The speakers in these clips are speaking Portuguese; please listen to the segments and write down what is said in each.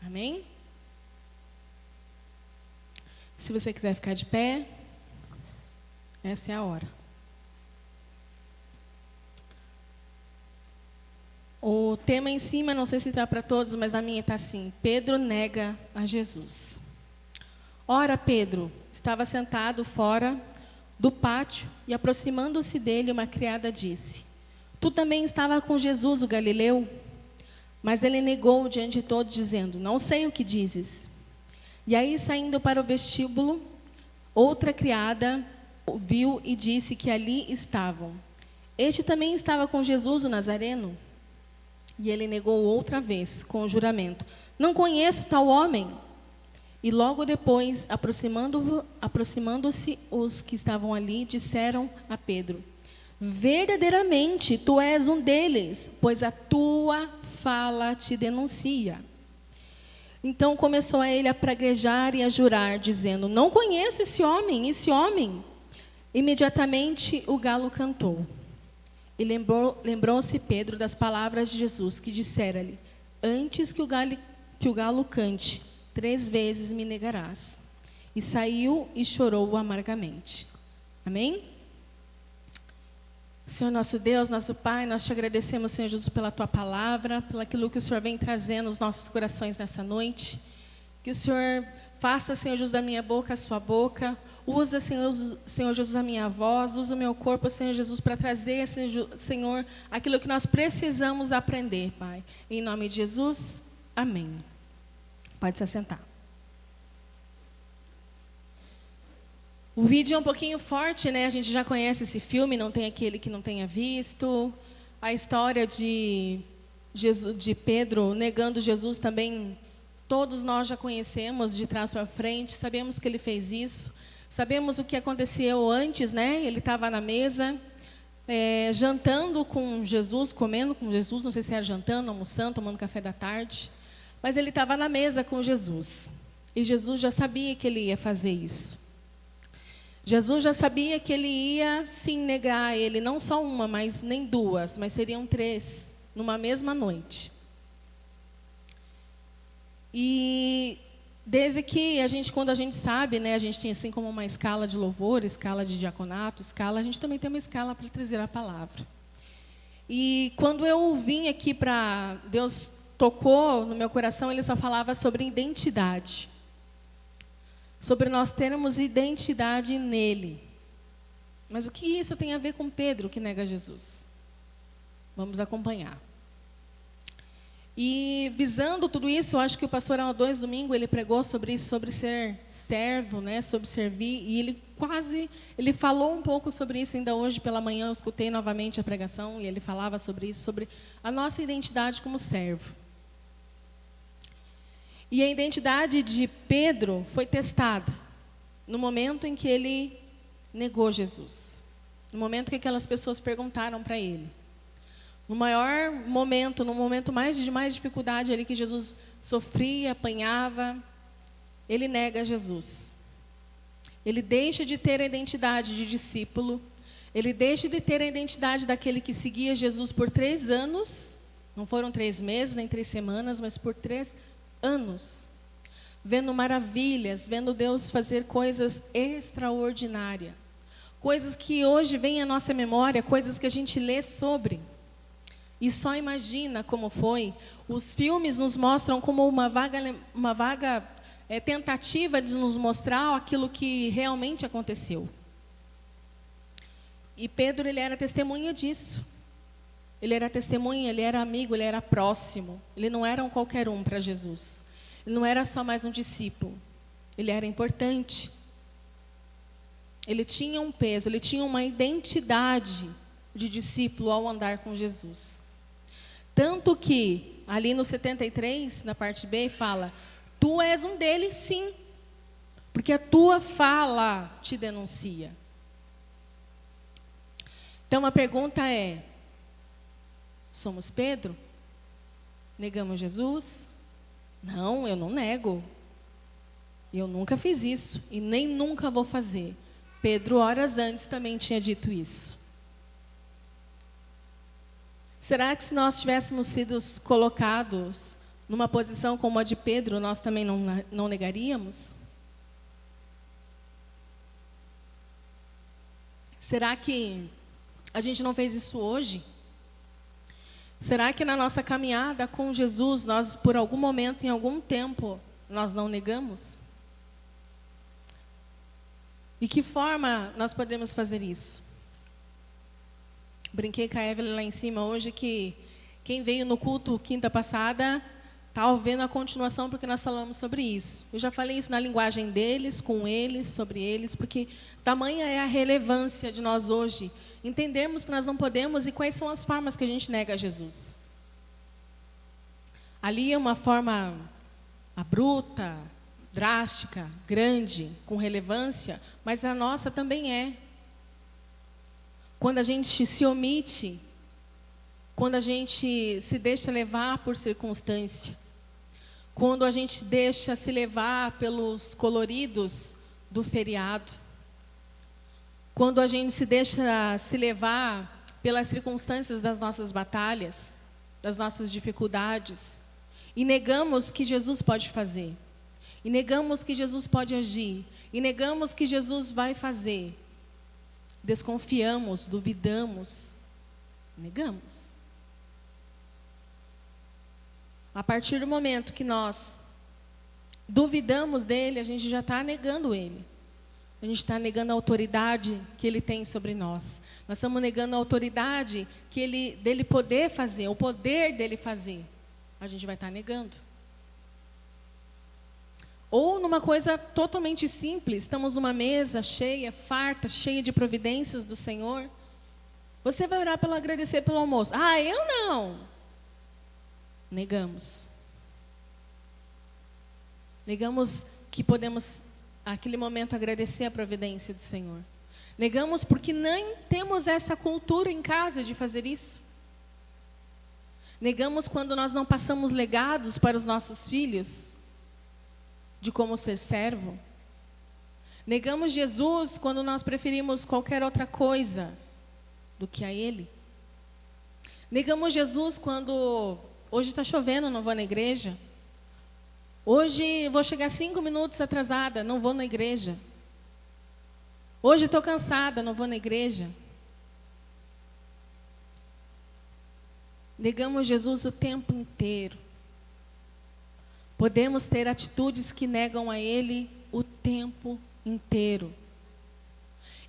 Amém? Se você quiser ficar de pé, essa é a hora. O tema em cima, não sei se está para todos, mas na minha está assim: Pedro nega a Jesus. Ora, Pedro estava sentado fora do pátio e, aproximando-se dele, uma criada disse: Tu também estava com Jesus, o Galileu? Mas ele negou diante de todos, dizendo: Não sei o que dizes. E aí, saindo para o vestíbulo, outra criada viu e disse que ali estavam: Este também estava com Jesus, o Nazareno? E ele negou outra vez, com o juramento: Não conheço tal homem. E logo depois, aproximando-se os que estavam ali, disseram a Pedro: Verdadeiramente, tu és um deles, pois a tua fala te denuncia. Então começou a ele a praguejar e a jurar, dizendo: Não conheço esse homem, esse homem. Imediatamente o galo cantou. E lembrou-se Pedro das palavras de Jesus, que dissera-lhe: Antes que o galo cante, 3 vezes me negarás. E saiu e chorou amargamente. Amém? Senhor nosso Deus, nosso Pai, nós te agradecemos, Senhor Jesus, pela Tua palavra, pelo aquilo que o Senhor vem trazendo aos nossos corações nessa noite. Que o Senhor faça, Senhor Jesus, da minha boca a sua boca. Usa, Senhor Jesus, a minha voz. Usa o meu corpo, Senhor Jesus, para trazer, Senhor, aquilo que nós precisamos aprender, Pai. Em nome de Jesus, amém. Pode se assentar. O vídeo é um pouquinho forte, né? A gente já conhece esse filme, não tem aquele que não tenha visto. A história de Pedro negando Jesus também, todos nós já conhecemos de trás para frente. Sabemos que ele fez isso. Sabemos o que aconteceu antes, né? Ele estava na mesa, jantando com Jesus, comendo com Jesus. Não sei se era jantando, almoçando, tomando café da tarde. Mas ele estava na mesa com Jesus. E Jesus já sabia que ele ia fazer isso. Jesus já sabia que ele ia sim negar ele, não só uma, mas nem 2, mas seriam 3, numa mesma noite. E desde que quando a gente sabe, né, a gente tem assim como uma escala de louvor, escala de diaconato, a gente também tem uma escala para trazer a palavra. E quando eu vim aqui Deus tocou no meu coração, ele só falava sobre identidade. Sobre nós termos identidade nele. Mas o que isso tem a ver com Pedro, que nega Jesus? Vamos acompanhar. E visando tudo isso, eu acho que o pastor há 2 domingos, ele pregou sobre isso, sobre ser servo, né, sobre servir. E ele falou um pouco sobre isso ainda hoje pela manhã. Eu escutei novamente a pregação e ele falava sobre isso, sobre a nossa identidade como servo. E a identidade de Pedro foi testada no momento em que ele negou Jesus. No momento que aquelas pessoas perguntaram para ele. No maior momento, no momento de mais dificuldade ali que Jesus sofria, apanhava, ele nega Jesus. Ele deixa de ter a identidade de discípulo. Ele deixa de ter a identidade daquele que seguia Jesus por 3 anos. Não foram 3 meses, nem 3 semanas, mas por 3 anos, vendo maravilhas, vendo Deus fazer coisas extraordinárias, coisas que hoje vêm à nossa memória, coisas que a gente lê sobre, e só imagina como foi. Os filmes nos mostram como uma vaga tentativa de nos mostrar aquilo que realmente aconteceu. E Pedro, ele era testemunha disso. Ele era testemunha, ele era amigo, ele era próximo. Ele não era um qualquer um para Jesus. Ele não era só mais um discípulo. Ele era importante. Ele tinha um peso, ele tinha uma identidade de discípulo ao andar com Jesus. Tanto que, ali no 73, na parte B, fala: Tu és um deles, sim, porque a tua fala te denuncia. Então a pergunta é: somos Pedro? Negamos Jesus? Não, eu não nego. Eu nunca fiz isso e nem nunca vou fazer. Pedro, horas antes, também tinha dito isso. Será que se nós tivéssemos sido colocados numa posição como a de Pedro, nós também não negaríamos? Será que a gente não fez isso hoje? Será que na nossa caminhada com Jesus, nós por algum momento, em algum tempo, nós não negamos? E que forma nós podemos fazer isso? Brinquei com a Evelyn lá em cima hoje que quem veio no culto quinta passada está ouvindo a continuação porque nós falamos sobre isso. Eu já falei isso na linguagem deles, com eles, sobre eles, porque tamanha é a relevância de nós hoje entendermos que nós não podemos e quais são as formas que a gente nega a Jesus. Ali é uma forma abrupta, drástica, grande, com relevância, mas a nossa também é. Quando a gente se omite, quando a gente se deixa levar por circunstância, quando a gente deixa se levar pelos coloridos do feriado, quando a gente se deixa se levar pelas circunstâncias das nossas batalhas, das nossas dificuldades, e negamos que Jesus pode fazer, e negamos que Jesus pode agir, e negamos que Jesus vai fazer, desconfiamos, duvidamos, negamos. A partir do momento que nós duvidamos dele, a gente já está negando ele. A gente está negando a autoridade que ele tem sobre nós. Nós estamos negando a autoridade dele poder fazer, o poder dele fazer. A gente vai estar negando. Ou numa coisa totalmente simples, estamos numa mesa cheia, farta, cheia de providências do Senhor. Você vai orar para agradecer pelo almoço. Ah, eu não. Negamos. Negamos que podemos, naquele momento, agradecer a providência do Senhor. Negamos porque nem temos essa cultura em casa de fazer isso. Negamos quando nós não passamos legados para os nossos filhos de como ser servo. Negamos Jesus quando nós preferimos qualquer outra coisa do que a Ele. Negamos Jesus quando hoje está chovendo, não vou na igreja. Hoje vou chegar 5 minutos atrasada, não vou na igreja. Hoje estou cansada, não vou na igreja. Negamos Jesus o tempo inteiro. Podemos ter atitudes que negam a Ele o tempo inteiro.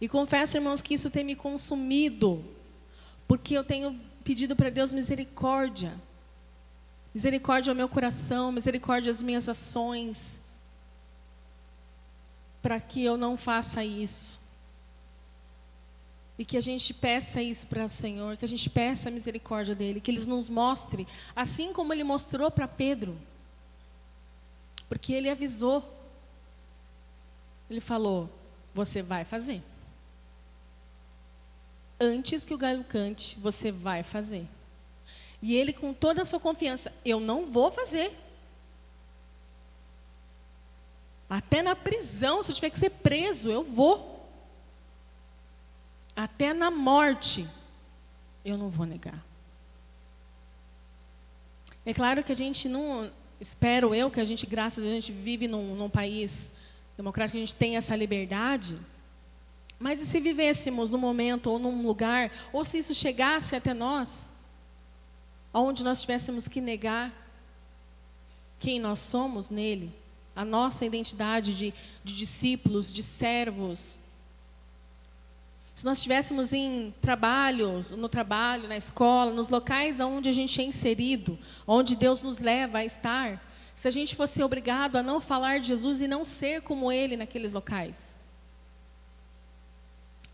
E confesso, irmãos, que isso tem me consumido, porque eu tenho pedido para Deus misericórdia. Misericórdia ao meu coração, misericórdia às minhas ações, para que eu não faça isso. E que a gente peça isso para o Senhor, que a gente peça a misericórdia dEle, que Ele nos mostre, assim como Ele mostrou para Pedro. Porque Ele avisou. Ele falou, você vai fazer. Antes que o galo cante, você vai fazer. E ele, com toda a sua confiança, eu não vou fazer. Até na prisão, se eu tiver que ser preso, eu vou. Até na morte, eu não vou negar. É claro que a gente não, espero eu, que a gente, graças a Deus, a gente vive num país democrático, a gente tem essa liberdade. Mas e se vivêssemos num momento ou num lugar, ou se isso chegasse até nós, onde nós tivéssemos que negar quem nós somos nele, a nossa identidade de discípulos, de servos. Se nós estivéssemos em trabalhos, no trabalho, na escola, nos locais onde a gente é inserido, onde Deus nos leva a estar, se a gente fosse obrigado a não falar de Jesus e não ser como Ele naqueles locais.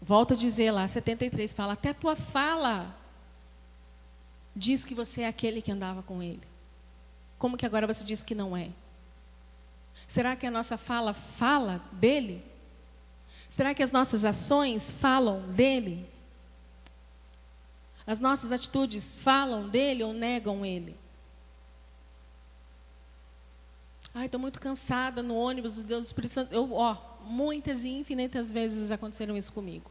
Volto a dizer lá, 73, fala, até a tua fala diz que você é aquele que andava com Ele. Como que agora você diz que não é? Será que a nossa fala dele? Será que as nossas ações falam dele? As nossas atitudes falam dele ou negam ele? Ai, estou muito cansada no ônibus, Deus, Espírito Santo. Muitas e infinitas vezes aconteceram isso comigo.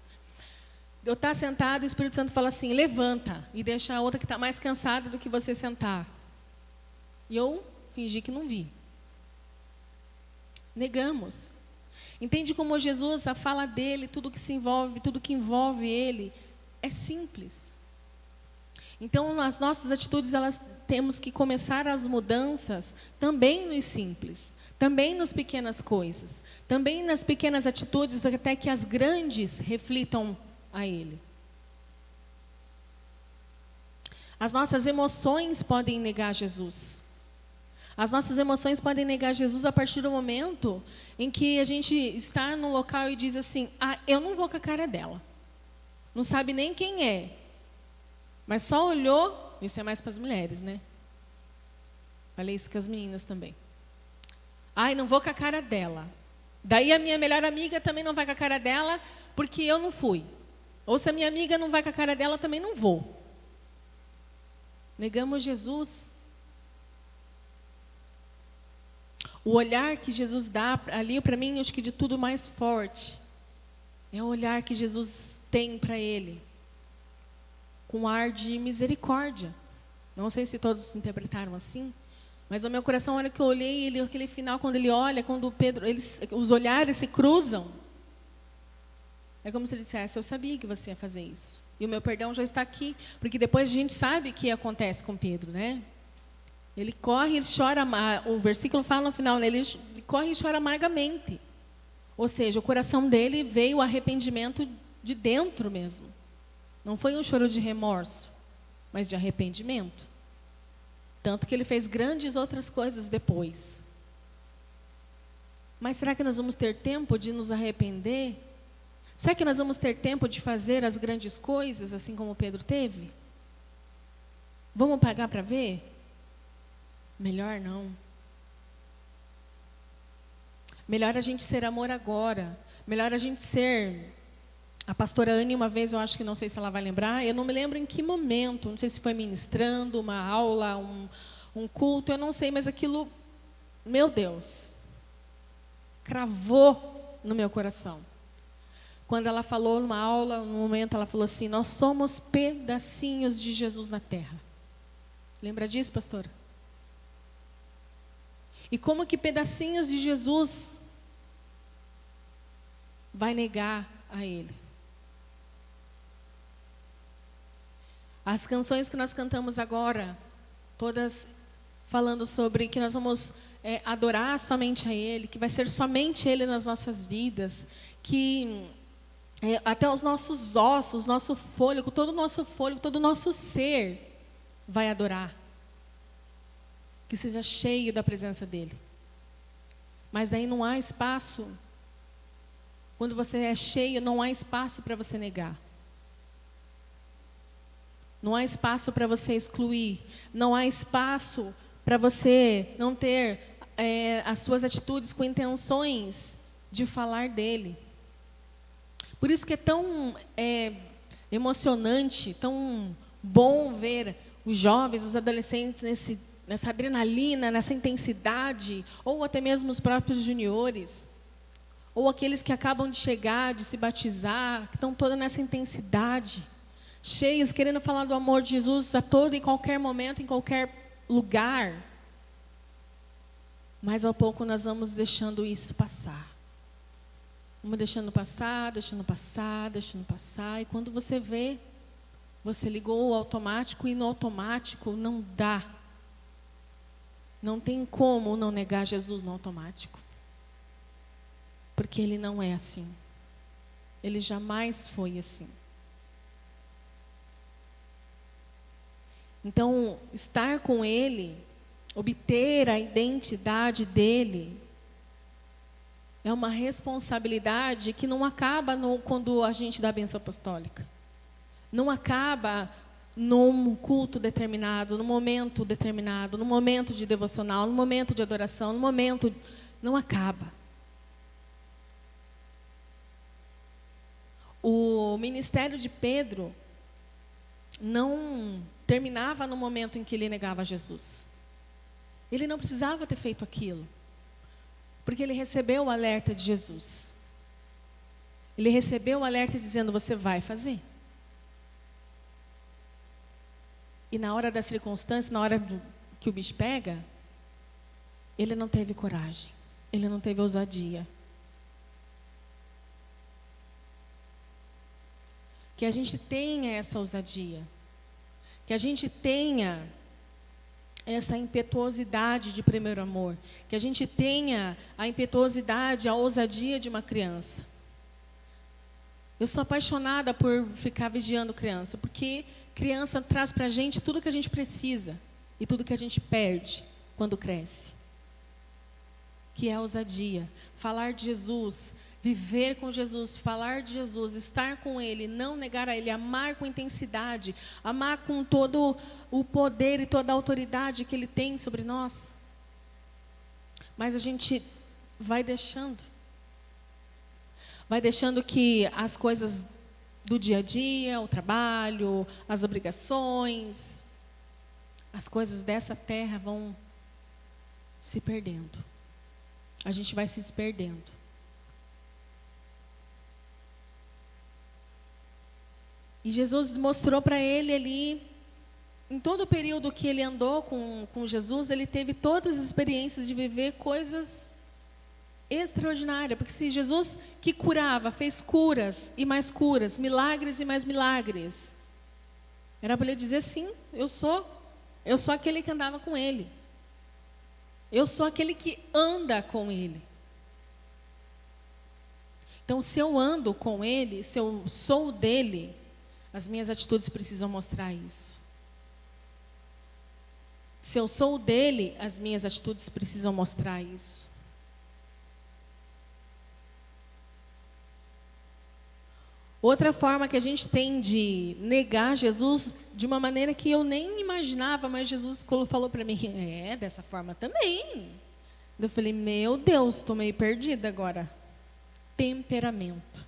Eu estou sentado e o Espírito Santo fala assim, levanta e deixa a outra que está mais cansada do que você sentar. E eu fingir que não vi. Negamos. Entende como Jesus, a fala dele, tudo que se envolve, tudo que envolve ele, é simples. Então, nas nossas atitudes, elas temos que começar as mudanças também nos simples, também nas pequenas coisas, também nas pequenas atitudes, até que as grandes reflitam a ele. As nossas emoções podem negar Jesus. As nossas emoções podem negar Jesus a partir do momento em que a gente está no local e diz assim: ah, eu não vou com a cara dela. Não sabe nem quem é. Mas só olhou, isso é mais para as mulheres, né? Falei isso com as meninas também. Ai, não vou com a cara dela. Daí a minha melhor amiga também não vai com a cara dela, porque eu não fui. Ou se a minha amiga não vai com a cara dela, eu também não vou. Negamos Jesus. O olhar que Jesus dá ali, para mim, acho que de tudo mais forte, é o olhar que Jesus tem para ele, com ar de misericórdia. Não sei se todos interpretaram assim, mas o meu coração, a hora que eu olhei, ele, aquele final, quando ele olha, quando Pedro, os olhares se cruzam, é como se ele dissesse: eu sabia que você ia fazer isso, e o meu perdão já está aqui, porque depois a gente sabe o que acontece com Pedro, né? Ele corre e chora, o versículo fala no final, né? Ele corre e chora amargamente. Ou seja, o coração dele veio o arrependimento de dentro mesmo. Não foi um choro de remorso, mas de arrependimento. Tanto que ele fez grandes outras coisas depois. Mas será que nós vamos ter tempo de nos arrepender? Será que nós vamos ter tempo de fazer as grandes coisas, assim como Pedro teve? Vamos pagar para ver? Melhor não. Melhor a gente ser amor agora. Melhor a gente ser... A pastora Anne, uma vez, eu acho que não sei se ela vai lembrar, eu não me lembro em que momento, não sei se foi ministrando, uma aula, um culto, eu não sei, mas aquilo, meu Deus, cravou no meu coração. Quando ela falou numa aula, num momento, ela falou assim: nós somos pedacinhos de Jesus na terra. Lembra disso, pastora? E como que pedacinhos de Jesus vai negar a Ele? As canções que nós cantamos agora, todas falando sobre que nós vamos adorar somente a Ele, que vai ser somente Ele nas nossas vidas, que até os nossos ossos, nosso fôlego, todo o nosso ser vai adorar. Que seja cheio da presença dEle. Mas daí não há espaço. Quando você é cheio, não há espaço para você negar. Não há espaço para você excluir. Não há espaço para você não ter as suas atitudes com intenções de falar dEle. Por isso que é tão emocionante, tão bom ver os jovens, os adolescentes nessa adrenalina, nessa intensidade, ou até mesmo os próprios juniores, ou aqueles que acabam de chegar, de se batizar, que estão toda nessa intensidade, cheios, querendo falar do amor de Jesus a todo e qualquer momento, em qualquer lugar. Mas ao pouco nós vamos deixando isso passar. Vamos deixando passar, e quando você vê, você ligou o automático, e no automático não dá. Não tem como não negar Jesus no automático. Porque Ele não é assim. Ele jamais foi assim. Então, estar com Ele, obter a identidade dEle, é uma responsabilidade que não acaba quando a gente dá a bênção apostólica. Não acaba num culto determinado, num momento determinado, num momento de devocional, num momento de adoração, num momento... Não acaba. O ministério de Pedro não terminava no momento em que ele negava Jesus. Ele não precisava ter feito aquilo, porque ele recebeu o alerta de Jesus. Ele recebeu o alerta dizendo: você vai fazer. E na hora da circunstância, na hora que o bicho pega, Ele não teve coragem. Ele não teve ousadia. Que a gente tenha essa ousadia. Que a gente tenha essa impetuosidade de primeiro amor. Que a gente tenha a impetuosidade, a ousadia de uma criança. Eu sou apaixonada por ficar vigiando criança, porque criança traz para a gente tudo que a gente precisa e tudo que a gente perde quando cresce. Que é a ousadia. Falar de Jesus, viver com Jesus, falar de Jesus, estar com Ele, não negar a Ele, amar com intensidade, amar com todo o poder e toda a autoridade que Ele tem sobre nós. Mas a gente vai deixando que as coisas do dia a dia, o trabalho, as obrigações, as coisas dessa terra vão se perdendo. A gente vai se perdendo. E Jesus mostrou para ele ali, em todo o período que ele andou com Jesus, ele teve todas as experiências de viver coisas extraordinárias. Porque se Jesus que curava, fez curas e mais curas, milagres e mais milagres, era para ele dizer sim, eu sou aquele que andava com ele. Eu sou aquele que anda com ele. Então, se eu ando com ele, se eu sou dele, as minhas atitudes precisam mostrar isso. Se eu sou dele, as minhas atitudes precisam mostrar isso. Outra forma que a gente tem de negar Jesus, de uma maneira que eu nem imaginava, mas Jesus falou para mim, dessa forma também. Eu falei, meu Deus, estou meio perdida agora. Temperamento.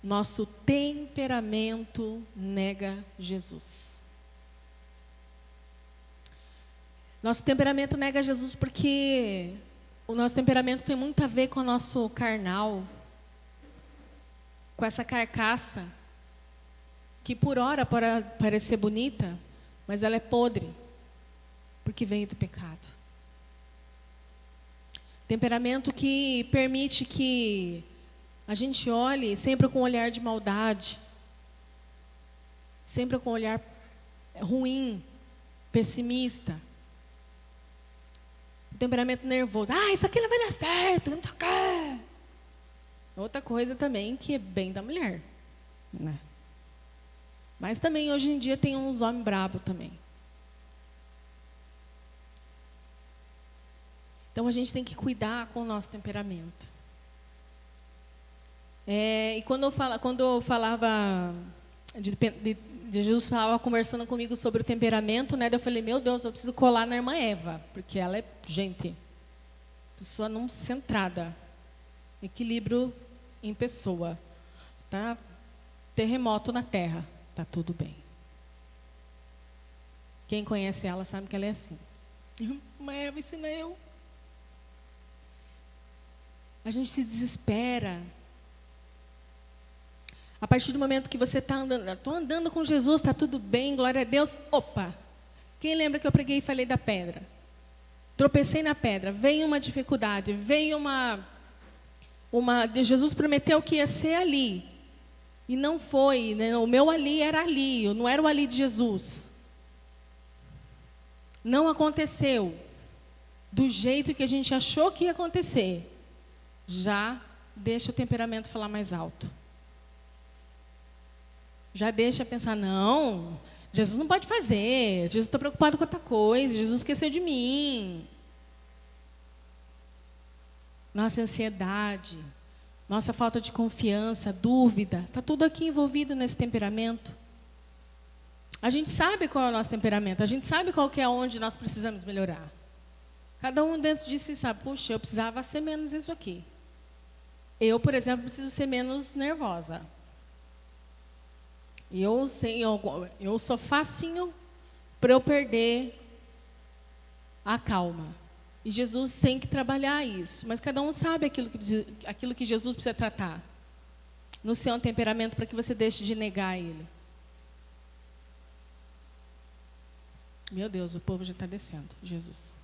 Nosso temperamento nega Jesus. Nosso temperamento nega Jesus porque o nosso temperamento tem muito a ver com o nosso carnal, com essa carcaça, que por hora pode parecer bonita, mas ela é podre, porque veio do pecado. Temperamento que permite que a gente olhe sempre com um olhar de maldade, sempre com um olhar ruim, pessimista. O temperamento nervoso. Isso aqui não vai dar certo, não sei o quê. Outra coisa também que é bem da mulher, né? Mas também hoje em dia tem uns homens bravos também. Então a gente tem que cuidar com o nosso temperamento. E quando eu falava de Jesus falava conversando comigo sobre o temperamento, né? Eu falei, meu Deus, eu preciso colar na irmã Eva, porque ela é, pessoa não centrada. Equilíbrio em pessoa. Tá? Terremoto na terra. Tá tudo bem. Quem conhece ela sabe que ela é assim. Irmã Eva ensina eu. A gente se desespera. A partir do momento que você está andando, estou andando com Jesus, está tudo bem, glória a Deus. Opa! Quem lembra que eu preguei e falei da pedra? Tropecei na pedra, veio uma dificuldade, veio Jesus prometeu que ia ser ali. E não foi, né? O meu ali era ali, não era o ali de Jesus. Não aconteceu do jeito que a gente achou que ia acontecer. Já deixa o temperamento falar mais alto. Já deixa pensar, não, Jesus não pode fazer, Jesus está preocupado com outra coisa, Jesus esqueceu de mim. Nossa ansiedade, nossa falta de confiança, dúvida, está tudo aqui envolvido nesse temperamento. A gente sabe qual é o nosso temperamento, a gente sabe qual que é onde nós precisamos melhorar. Cada um dentro de si sabe, puxa, eu precisava ser menos isso aqui. Eu, por exemplo, preciso ser menos nervosa. E eu sou facinho para eu perder a calma. E Jesus tem que trabalhar isso. Mas cada um sabe aquilo que Jesus precisa tratar no seu temperamento para que você deixe de negar ele. Meu Deus, o povo já está descendo. Jesus.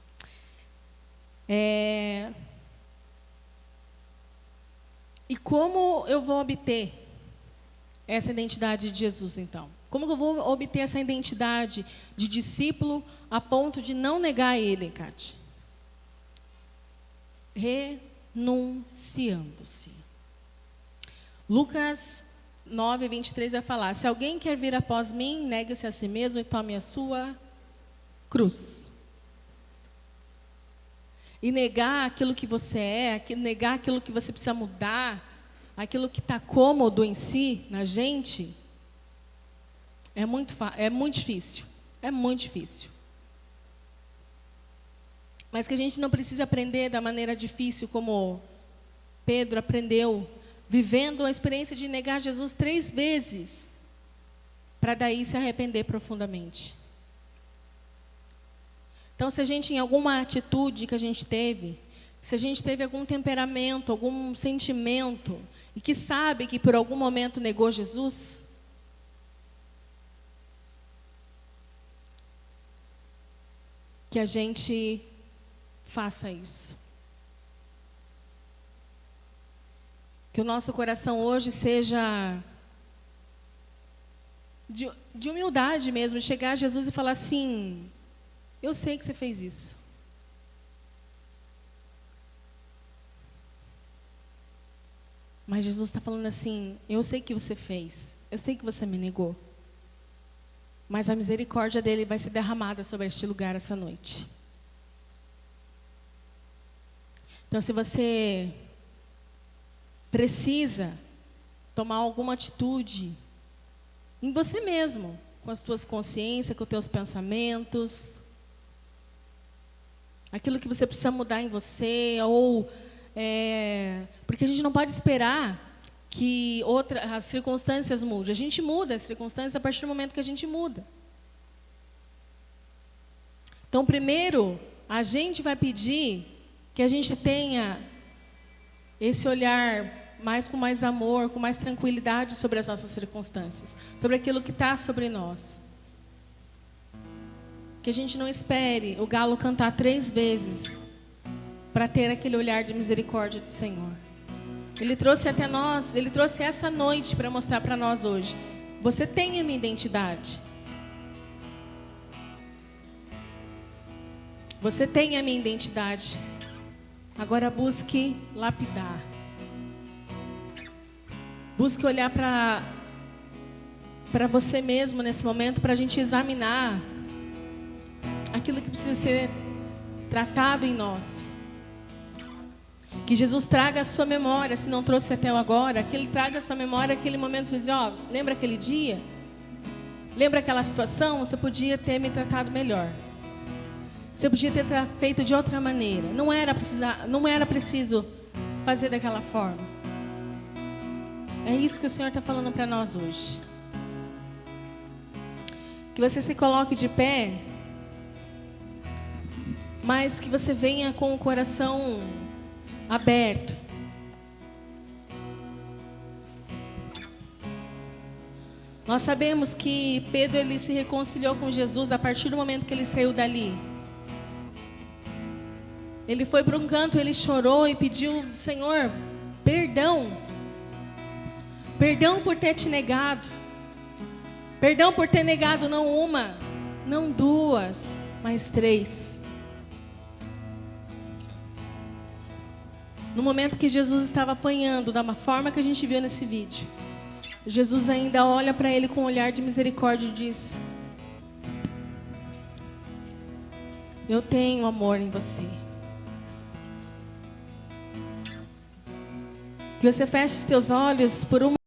E como eu vou obter essa identidade de Jesus, então? Como que eu vou obter essa identidade de discípulo a ponto de não negar Ele, Cátia? Renunciando-se. Lucas 9, 23 vai falar: se alguém quer vir após mim, negue-se a si mesmo e tome a sua cruz. E negar aquilo que você é, negar aquilo que você precisa mudar, aquilo que está cômodo em si, na gente, é muito difícil. É muito difícil. Mas que a gente não precisa aprender da maneira difícil como Pedro aprendeu, vivendo a experiência de negar Jesus 3 vezes, para daí se arrepender profundamente. Então, se a gente, em alguma atitude que a gente teve, se a gente teve algum temperamento, algum sentimento, e que sabe que por algum momento negou Jesus, que a gente faça isso. Que o nosso coração hoje seja de humildade mesmo, de chegar a Jesus e falar assim: eu sei que você fez isso. Mas Jesus está falando assim: eu sei que você fez, eu sei que você me negou. Mas a misericórdia dele vai ser derramada sobre este lugar essa noite. Então, se você precisa tomar alguma atitude em você mesmo, com as tuas consciências, com os teus pensamentos, aquilo que você precisa mudar em você, ou porque a gente não pode esperar que as circunstâncias mudem. A gente muda as circunstâncias a partir do momento que a gente muda. Então, primeiro, a gente vai pedir que a gente tenha esse olhar com mais amor, com mais tranquilidade sobre as nossas circunstâncias, sobre aquilo que está sobre nós. Que a gente não espere o galo cantar 3 vezes para ter aquele olhar de misericórdia do Senhor. Ele trouxe até nós, Ele trouxe essa noite para mostrar para nós hoje: você tem a minha identidade. Você tem a minha identidade. Agora busque lapidar. Busque olhar para você mesmo nesse momento, para a gente examinar aquilo que precisa ser tratado em nós. Que Jesus traga a sua memória, se não trouxe até agora, que Ele traga a sua memória aquele momento, você diz: ó, lembra aquele dia? Lembra aquela situação? Você podia ter me tratado melhor. Você podia ter feito de outra maneira. Não era preciso fazer daquela forma. É isso que o Senhor está falando para nós hoje. Que você se coloque de pé, mas que você venha com o coração aberto. Nós sabemos que Pedro, ele se reconciliou com Jesus a partir do momento que ele saiu dali. Ele foi para um canto, ele chorou e pediu: Senhor, perdão. Perdão por ter te negado. Perdão por ter negado não uma, não 2, mas 3. No momento que Jesus estava apanhando, da forma que a gente viu nesse vídeo, Jesus ainda olha para ele com um olhar de misericórdia e diz: eu tenho amor em você. Que você feche os teus olhos por um